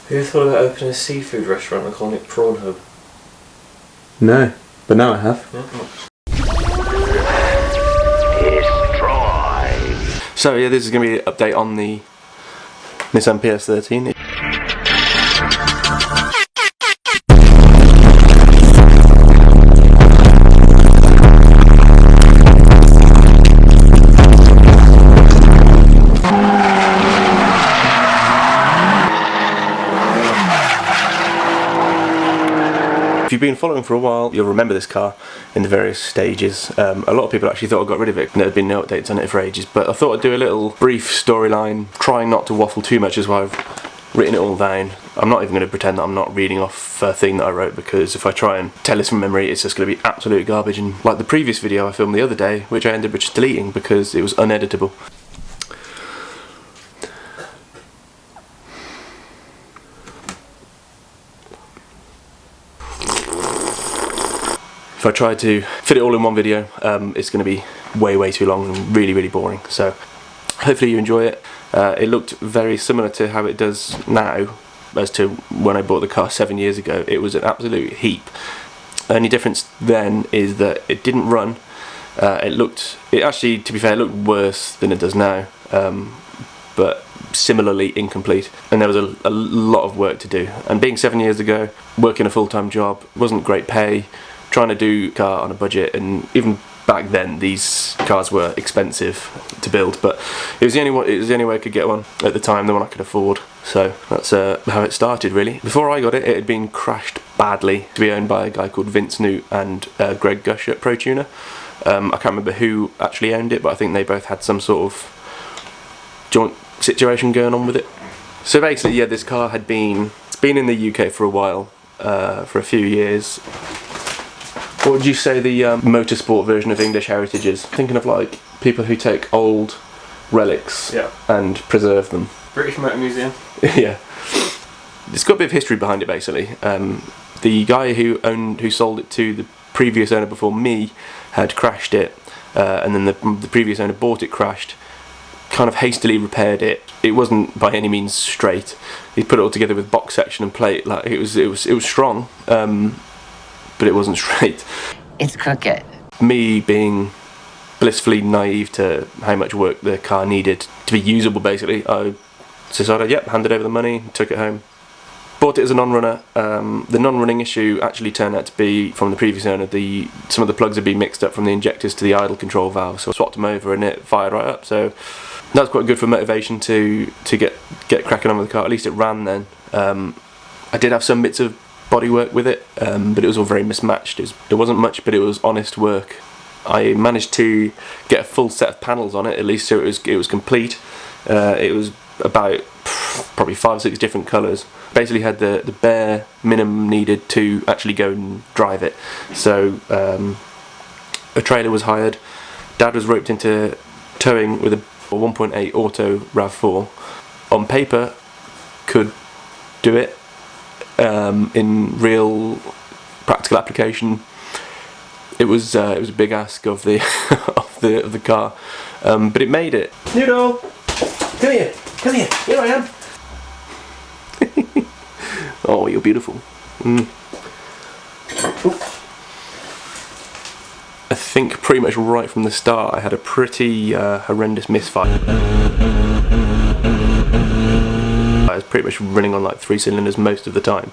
Have you ever thought about opening a seafood restaurant and calling it Prawn Hub? No, but now I have. So yeah, this is going to be an update on the Nissan PS13. If you've been following for a while, you'll remember this car in the various stages. A lot of people actually thought I got rid of it, and there had been no updates on it for ages, but I thought I'd do a little brief storyline, trying not to waffle too much as well. I've written it all down. I'm not even going to pretend that I'm not reading off a thing that I wrote, because if I try and tell this from memory, it's just going to be absolute garbage, and like the previous video I filmed the other day, which I ended up just deleting because it was uneditable. If I try to fit it all in one video, it's going to be way too long and really boring. So hopefully you enjoy it. It looked very similar to how it does now as to when I bought the car 7 years ago. It was an absolute heap. Only difference then is that it didn't run. It actually, to be fair, it looked worse than it does now, but similarly incomplete, and there was a lot of work to do. And being 7 years ago, working a full-time job, wasn't great pay, trying to do a car on a budget, and even back then these cars were expensive to build, but it was the only way I could get one at the time, the one I could afford. So that's how it started, really. Before I got it, it had been crashed badly, to be owned by a guy called Vince Newt and Greg Gush at Pro Tuner. I can't remember who actually owned it, but I think they both had some sort of joint situation going on with it. So basically, yeah, this car it's been in the UK for a while, for a few years. What would you say the motorsport version of English heritage is? Thinking of like people who take old relics and preserve them. British Motor Museum. Yeah, it's got a bit of history behind it. Basically, the guy who sold it to the previous owner before me had crashed it, and then the previous owner bought it crashed, kind of hastily repaired it. It wasn't by any means straight. He put it all together with box section and plate. Like it was strong. But it wasn't straight. It's crooked. Me being blissfully naive to how much work the car needed to be usable, basically, I decided, handed over the money, took it home. Bought it as a non-runner. The non-running issue actually turned out to be from the previous owner. Some of the plugs had been mixed up from the injectors to the idle control valve, so I swapped them over and it fired right up. So that's quite good for motivation to get cracking on with the car. At least it ran then. I did have some bits of bodywork with it, but it was all very mismatched. There wasn't much, but it was honest work. I managed to get a full set of panels on it, at least, so it was complete. It was about probably 5 or 6 different colours. Basically had the bare minimum needed to actually go and drive it. So a trailer was hired. Dad was roped into towing with a 1.8 auto RAV4. On paper, could do it. In real practical application, it was a big ask of the of the car, but it made it. Noodle, come here, here I am. Oh, you're beautiful. I think pretty much right from the start I had a pretty horrendous misfire. I was pretty much running on like 3 cylinders most of the time.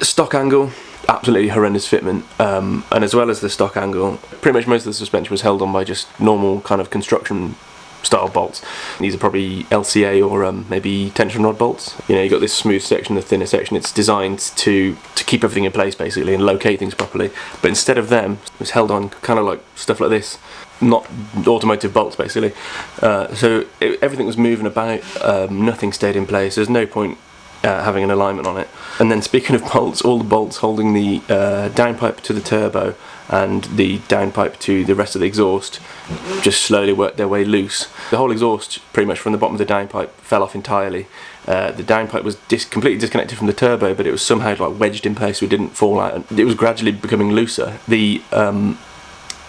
Stock angle, absolutely horrendous fitment, and as well as the stock angle, pretty much most of the suspension was held on by just normal kind of construction style bolts. These are probably LCA or maybe tension rod bolts. You know, you got this smooth section, the thinner section. It's designed to keep everything in place basically and locate things properly. But instead of them, it was held on kind of like stuff like this, not automotive bolts basically. So everything was moving about. Nothing stayed in place. There's no point having an alignment on it. And then speaking of bolts, all the bolts holding the downpipe to the turbo and the downpipe to the rest of the exhaust just slowly worked their way loose. The whole exhaust, pretty much from the bottom of the downpipe, fell off entirely. The downpipe was completely disconnected from the turbo, but it was somehow like wedged in place so it didn't fall out, and it was gradually becoming looser. The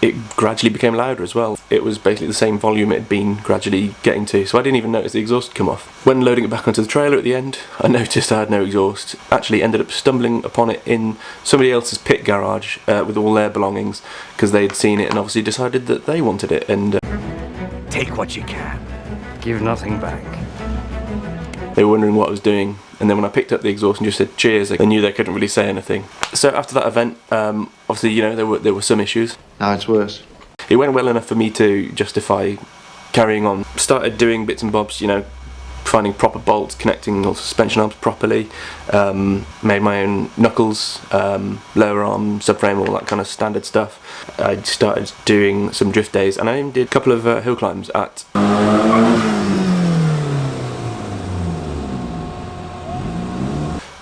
it gradually became louder as well. It was basically the same volume it had been gradually getting to, so I didn't even notice the exhaust come off. When loading it back onto the trailer at the end, I noticed I had no exhaust. Actually ended up stumbling upon it in somebody else's pit garage with all their belongings, because they'd seen it and obviously decided that they wanted it. And take what you can, give nothing back. they were wondering what I was doing, and then when I picked up the exhaust and just said cheers, they knew they couldn't really say anything. So after that event, obviously, you know, there were some issues. Now it's worse. It went well enough for me to justify carrying on. Started doing bits and bobs, you know, finding proper bolts, connecting all suspension arms properly, made my own knuckles, lower arm, subframe, all that kind of standard stuff. I started doing some drift days, and I even did a couple of hill climbs at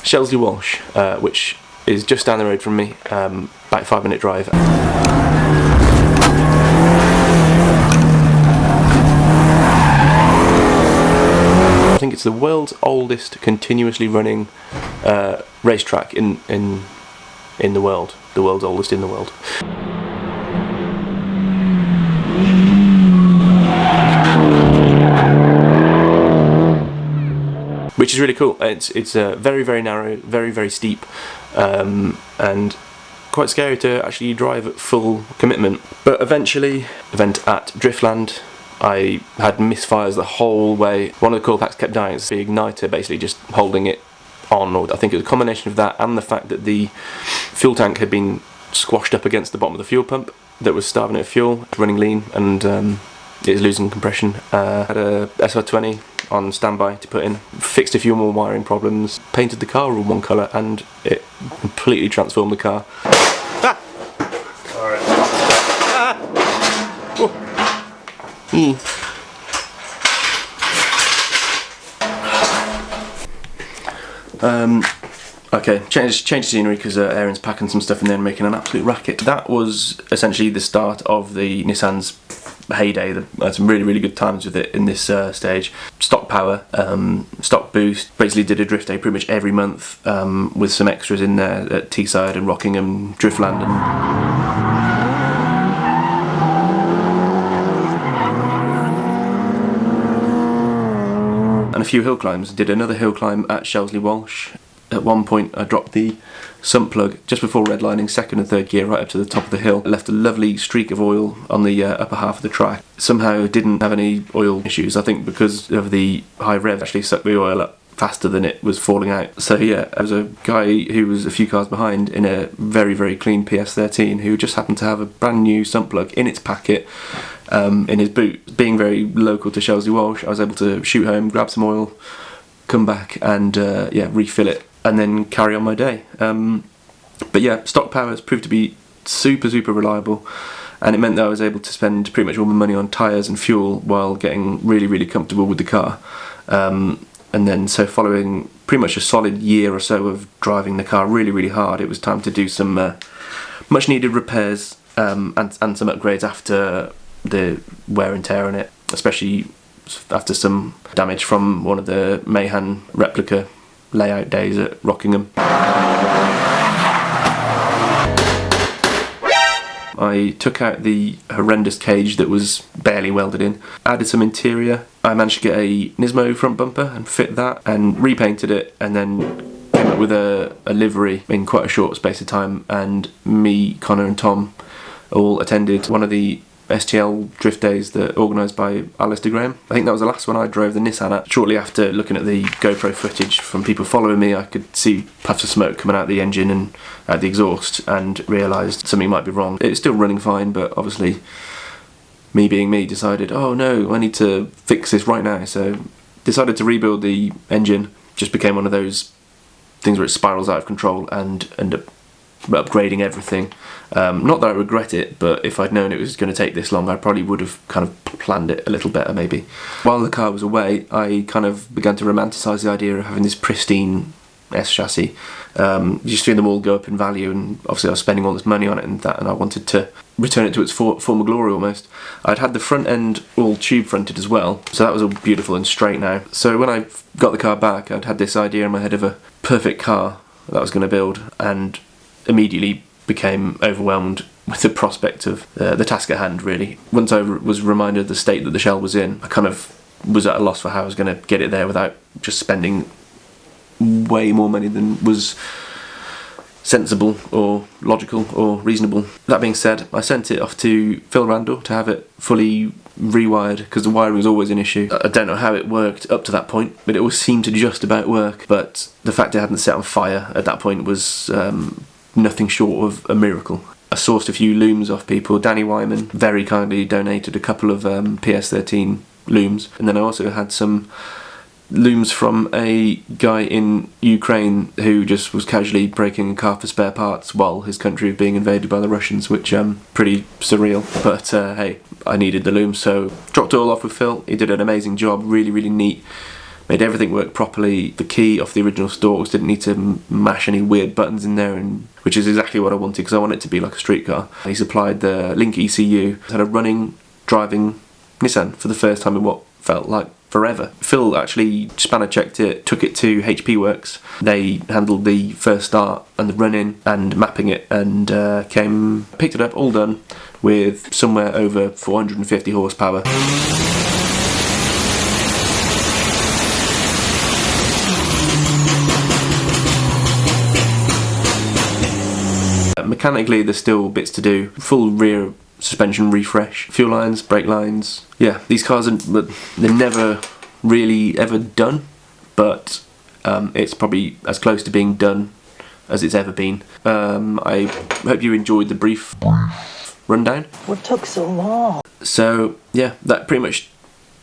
Shelsley Walsh, which is just down the road from me, about a 5-minute drive. I think it's the world's oldest continuously running racetrack in the world. The world's oldest in the world. Which is really cool. It's very, very narrow, very, very steep, and quite scary to actually drive at full commitment. But eventually, event at Driftland, I had misfires the whole way. One of the coil packs kept dying. It's the igniter basically just holding it on, or I think it was a combination of that and the fact that the fuel tank had been squashed up against the bottom of the fuel pump that was starving it of fuel, running lean, and it was losing compression. Had a SR20 on standby to put in, fixed a few more wiring problems, painted the car all one colour, and it completely transformed the car. Ah! Alright. Ah! Oh. Okay, change scenery because Aaron's packing some stuff in there and making an absolute racket. That was essentially the start of the Nissan's heyday. I had some really, really good times with it in this stage. Stock power, stock boost, basically did a drift day pretty much every month, with some extras in there at Teesside and Rockingham, Driftland and a few hill climbs. Did another hill climb at Shelsley Walsh. At one point I dropped the sump plug just before redlining second and third gear right up to the top of the hill. I left a lovely streak of oil on the upper half of the track. Somehow didn't have any oil issues, I think because of the high rev actually sucked the oil up faster than it was falling out. So yeah, there was a guy who was a few cars behind in a very, very clean PS13 who just happened to have a brand new sump plug in its packet in his boot. Being very local to Shelsley Walsh, I was able to shoot home, grab some oil, come back and yeah, refill it and then carry on my day. But yeah, stock power has proved to be super, super reliable, and it meant that I was able to spend pretty much all my money on tyres and fuel while getting really, really comfortable with the car. And then so following pretty much a solid year or so of driving the car really, really hard, it was time to do some much needed repairs and some upgrades after the wear and tear on it, especially after some damage from one of the Mayhan replica layout days at Rockingham. I took out the horrendous cage that was barely welded in, added some interior. I managed to get a Nismo front bumper and fit that and repainted it, and then came up with a livery in quite a short space of time. And me, Connor and Tom all attended one of the STL drift days that organised by Alistair Graham. I think that was the last one I drove the Nissan at. Shortly after looking at the GoPro footage from people following me, I could see puffs of smoke coming out the engine and out the exhaust, and realised something might be wrong. It's still running fine, but obviously me being me decided, oh no, I need to fix this right now. So decided to rebuild the engine. Just became one of those things where it spirals out of control and end up upgrading everything. Not that I regret it, but if I'd known it was going to take this long, I probably would have kind of planned it a little better maybe. While the car was away, I kind of began to romanticise the idea of having this pristine S chassis. Just seeing them all go up in value, and obviously I was spending all this money on it and that, and I wanted to return it to its former glory almost. I'd had the front end all tube fronted as well, so that was all beautiful and straight now. So when I got the car back, I'd had this idea in my head of a perfect car that I was going to build, and immediately became overwhelmed with the prospect of the task at hand, really. Once I was reminded of the state that the shell was in, I kind of was at a loss for how I was going to get it there without just spending way more money than was sensible or logical or reasonable. That being said, I sent it off to Phil Randall to have it fully rewired, because the wiring was always an issue. I don't know how it worked up to that point, but it always seemed to just about work. But the fact it hadn't set on fire at that point was nothing short of a miracle. I sourced a few looms off people. Danny Wyman very kindly donated a couple of PS13 looms, and then I also had some looms from a guy in Ukraine who just was casually breaking a car for spare parts while his country was being invaded by the Russians, which pretty surreal, but hey, I needed the looms, so dropped it all off with Phil. He did an amazing job, really really neat, made everything work properly. The key off the original stalks, didn't need to mash any weird buttons in there, and which is exactly what I wanted, because I want it to be like a street car. He supplied the Link ECU, had a running, driving Nissan for the first time in what felt like forever. Phil actually spanner checked it, took it to HP Works. They handled the first start and the run-in and mapping it, and picked it up all done with somewhere over 450 horsepower. Mechanically, there's still bits to do. Full rear suspension refresh, fuel lines, brake lines. Yeah, these cars they're never really ever done, but it's probably as close to being done as it's ever been. I hope you enjoyed the brief rundown. What took so long? So yeah, that pretty much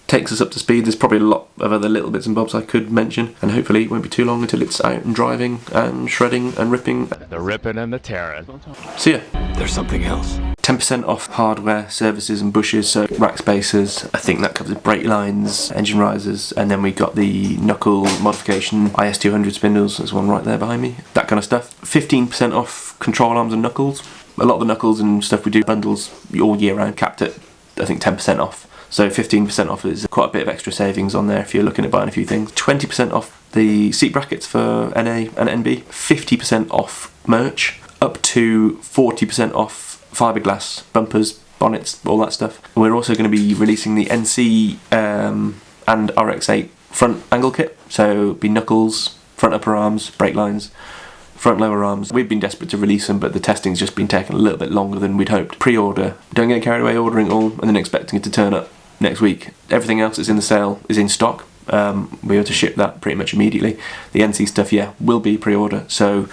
takes us up to speed. There's probably a lot of other little bits and bobs I could mention, and hopefully it won't be too long until it's out and driving and shredding and ripping. The ripping and the tearing. See ya. There's something else. 10% off hardware, services and bushes, so rack spacers. I think that covers brake lines, engine risers, and then we got the knuckle modification, IS200 spindles, there's one right there behind me, that kind of stuff. 15% off control arms and knuckles. A lot of the knuckles and stuff we do bundles all year round, capped at I think 10% off. So 15% off is quite a bit of extra savings on there if you're looking at buying a few things. 20% off the seat brackets for NA and NB. 50% off merch. Up to 40% off fiberglass bumpers, bonnets, all that stuff. We're also going to be releasing the NC and RX8 front angle kit. So it'll be knuckles, front upper arms, brake lines, front lower arms. We've been desperate to release them, but the testing's just been taking a little bit longer than we'd hoped. Pre-order. Don't get carried away ordering it all and then expecting it to turn up next week. Everything else that's in the sale is in stock. We have to ship that pretty much immediately. The NC stuff, yeah, will be pre-order. So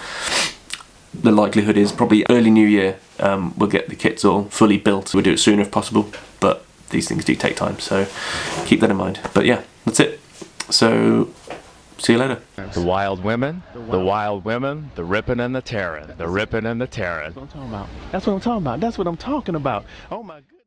the likelihood is probably early new year we'll get the kits all fully built. We'll do it sooner if possible, but these things do take time, so keep that in mind. But yeah, that's it. So see you later. The wild women, the wild women, the ripping and the tearing, the ripping and the tearing. That's what I'm talking about. That's what I'm talking about. Oh my goodness.